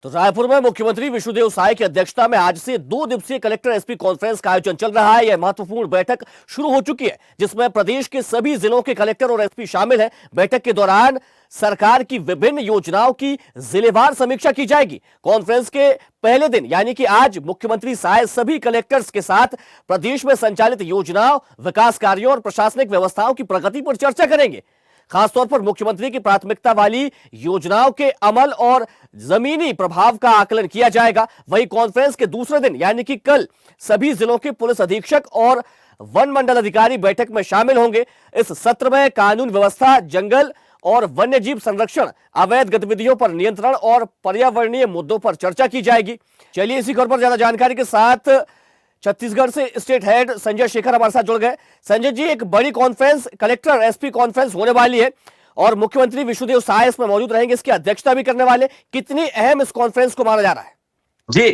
तो रायपुर में मुख्यमंत्री विष्णुदेव साय की अध्यक्षता में आज से 2 दिवसीय कलेक्टर एसपी कॉन्फ्रेंस का आयोजन चल रहा है। यह महत्वपूर्ण बैठक शुरू हो चुकी है, जिसमें प्रदेश के सभी जिलों के कलेक्टर और एसपी शामिल हैं। बैठक के दौरान सरकार की विभिन्न योजनाओं की जिलेवार समीक्षा की जाएगी। कॉन्फ्रेंस के पहले दिन यानी कि आज मुख्यमंत्री साय सभी कलेक्टर्स के साथ प्रदेश में संचालित योजनाओं, विकास कार्यों और प्रशासनिक व्यवस्थाओं की प्रगति पर चर्चा करेंगे। खासतौर पर मुख्यमंत्री की प्राथमिकता वाली योजनाओं के अमल और जमीनी प्रभाव का आकलन किया जाएगा। वहीं कॉन्फ्रेंस के दूसरे दिन यानी कि कल सभी जिलों के पुलिस अधीक्षक और वन मंडल अधिकारी बैठक में शामिल होंगे। इस सत्र में कानून व्यवस्था, जंगल और वन्यजीव संरक्षण, अवैध गतिविधियों पर नियंत्रण और पर्यावरणीय मुद्दों पर चर्चा की जाएगी। चलिए इसी खबर पर ज्यादा जानकारी के साथ छत्तीसगढ़ से स्टेट हेड संजय शेखर हमारे साथ जुड़ गए। संजय जी, एक बड़ी कॉन्फ्रेंस कलेक्टर एसपी कॉन्फ्रेंस होने वाली है और मुख्यमंत्री विष्णुदेव साय इसमें मौजूद रहेंगे, इसकी अध्यक्षता भी करने वाले। कितनी अहम इस कॉन्फ्रेंस को माना जा रहा है? जी,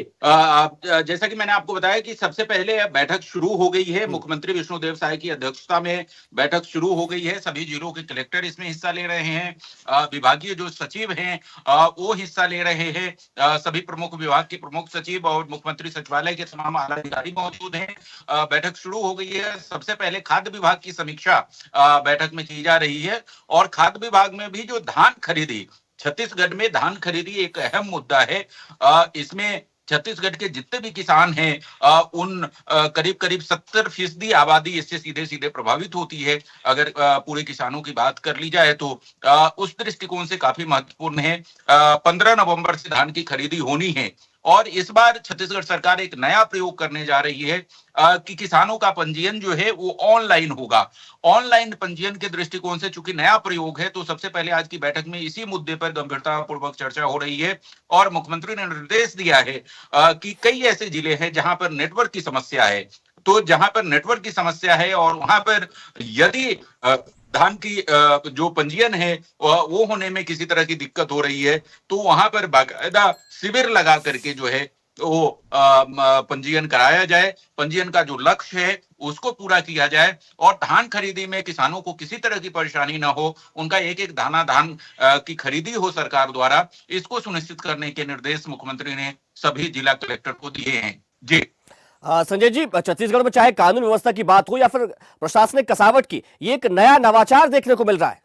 जैसा कि मैंने आपको बताया कि सबसे पहले बैठक शुरू हो गई है। मुख्यमंत्री विष्णुदेव साय की अध्यक्षता में बैठक शुरू हो गई है। सभी जिलों के कलेक्टर इसमें हिस्सा ले रहे हैं। विभागीय जो सचिव हैं वो हिस्सा ले रहे हैं। सभी प्रमुख विभाग के प्रमुख सचिव और मुख्यमंत्री सचिवालय के तमाम आला अधिकारी मौजूद हैं। बैठक शुरू हो गई है। सबसे पहले खाद्य विभाग की समीक्षा बैठक में की जा रही है और खाद्य विभाग में भी जो धान खरीदी, छत्तीसगढ़ में धान खरीदी एक अहम मुद्दा है। इसमें छत्तीसगढ़ के जितने भी किसान हैं उन करीब करीब 70% आबादी इससे सीधे सीधे प्रभावित होती है। अगर पूरे किसानों की बात कर ली जाए तो उस दृष्टिकोण से काफी महत्वपूर्ण है। 15 नवंबर से धान की खरीदी होनी है और इस बार छत्तीसगढ़ सरकार एक नया प्रयोग करने जा रही है कि किसानों का पंजीयन जो है वो ऑनलाइन होगा। ऑनलाइन पंजीयन के दृष्टिकोण से चूंकि नया प्रयोग है तो सबसे पहले आज की बैठक में इसी मुद्दे पर गंभीरता पूर्वक चर्चा हो रही है और मुख्यमंत्री ने निर्देश दिया है कि कई ऐसे जिले हैं जहां पर नेटवर्क की समस्या है। तो जहां पर नेटवर्क की समस्या है और वहां पर यदि धान की जो पंजीयन है वो होने में किसी तरह की दिक्कत हो रही है तो वहां पर बाकायदा शिविर लगा करके जो है वो पंजीयन कराया जाए। पंजीयन का जो लक्ष्य है उसको पूरा किया जाए और धान खरीदी में किसानों को किसी तरह की परेशानी ना हो, उनका एक एक दाना धान की खरीदी हो सरकार द्वारा, इसको सुनिश्चित करने के निर्देश मुख्यमंत्री ने सभी जिला कलेक्टर को दिए हैं। जी संजय जी, छत्तीसगढ़ में चाहे कानून व्यवस्था की बात हो या फिर प्रशासनिक कसावट की, ये एक नया नवाचार देखने को मिल रहा है।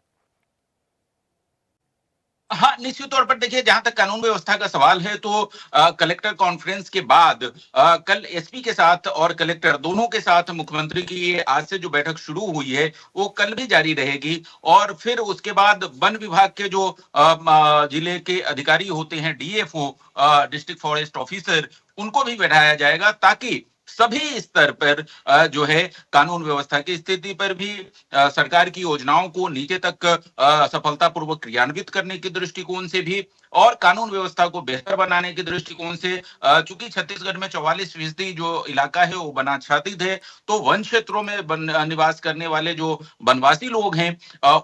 हाँ, निश्चित तौर पर देखिए, जहां तक कानून व्यवस्था का सवाल है तो कलेक्टर कॉन्फ्रेंस के बाद कल एसपी के साथ और कलेक्टर दोनों के साथ मुख्यमंत्री की आज से जो बैठक शुरू हुई है वो कल भी जारी रहेगी और फिर उसके बाद वन विभाग के जो जिले के अधिकारी होते हैं, डीएफओ, डिस्ट्रिक्ट फॉरेस्ट ऑफिसर, उनको भी बैठाया जाएगा ताकि सभी स्तर पर जो है कानून व्यवस्था की स्थिति पर भी सरकार की योजनाओं को नीचे तक सफलतापूर्वक क्रियान्वित करने के दृष्टिकोण से भी और कानून व्यवस्था को बेहतर बनाने के दृष्टिकोण से, चूंकि छत्तीसगढ़ में 44% जो इलाका है वो वनाच्छादित है, तो वन क्षेत्रों में निवास करने वाले जो वनवासी लोग हैं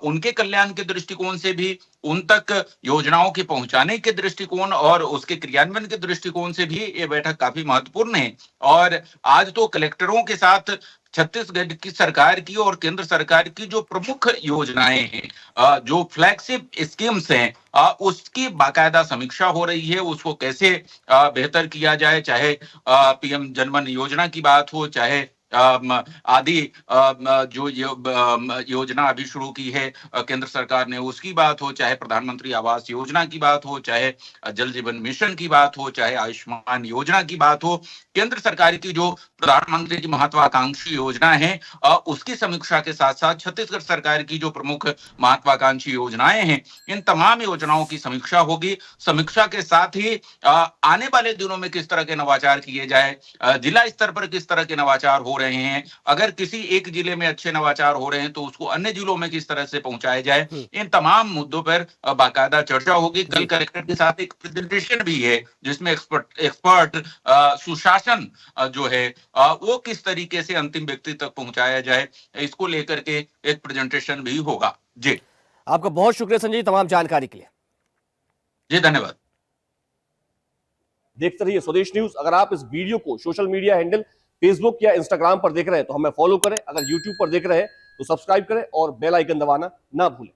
उनके कल्याण के दृष्टिकोण से भी, उन तक योजनाओं के पहुंचाने के दृष्टिकोण और उसके क्रियान्वयन के दृष्टिकोण से भी ये बैठक काफी महत्वपूर्ण है। और आज तो कलेक्टरों के साथ छत्तीसगढ़ की सरकार की और केंद्र सरकार की जो प्रमुख योजनाएं हैं, जो फ्लैगशिप स्कीम्स हैं, उसकी बाकायदा समीक्षा हो रही है। उसको कैसे बेहतर किया जाए, चाहे पीएम जनधन योजना की बात हो, चाहे आदि जो योजना अभी शुरू की है केंद्र सरकार ने उसकी बात हो, चाहे प्रधानमंत्री आवास योजना की बात हो, चाहे जल जीवन मिशन की बात हो, चाहे आयुष्मान योजना की बात हो, केंद्र सरकार की जो प्रधानमंत्री की महत्वाकांक्षी योजना है उसकी समीक्षा के साथ साथ छत्तीसगढ़ सरकार की जो प्रमुख महत्वाकांक्षी योजनाएं हैं, इन तमाम योजनाओं की समीक्षा होगी। समीक्षा के साथ ही आने वाले दिनों में किस तरह के नवाचार किए जाए, जिला स्तर पर किस तरह के नवाचार हो रहे हैं, अगर किसी एक जिले में अच्छे नवाचार हो रहे हैं तो उसको अन्य जिलों में किस तरह से पहुंचाया जाए, इन तमाम मुद्दों पर बाकायदा चर्चा होगी। कल कलेक्टर के साथ एक प्रेजेंटेशन भी है जिसमें एक्सपर्ट सुशासन जो है वो किस तरीके से अंतिम व्यक्ति तक पहुंचाया जाए, इसको लेकर के एक प्रेजेंटेशन भी होगा। जी, आपका बहुत शुक्रिया संजय, तमाम जानकारी के लिए। जी धन्यवाद। देखते रहिए स्वदेश न्यूज। अगर आप इस वीडियो को सोशल मीडिया हैंडल फेसबुक या इंस्टाग्राम पर देख रहे हैं तो हमें फॉलो करें, अगर यूट्यूब पर देख रहे हैं तो सब्सक्राइब करें और बेल आइकन दबाना ना भूलें।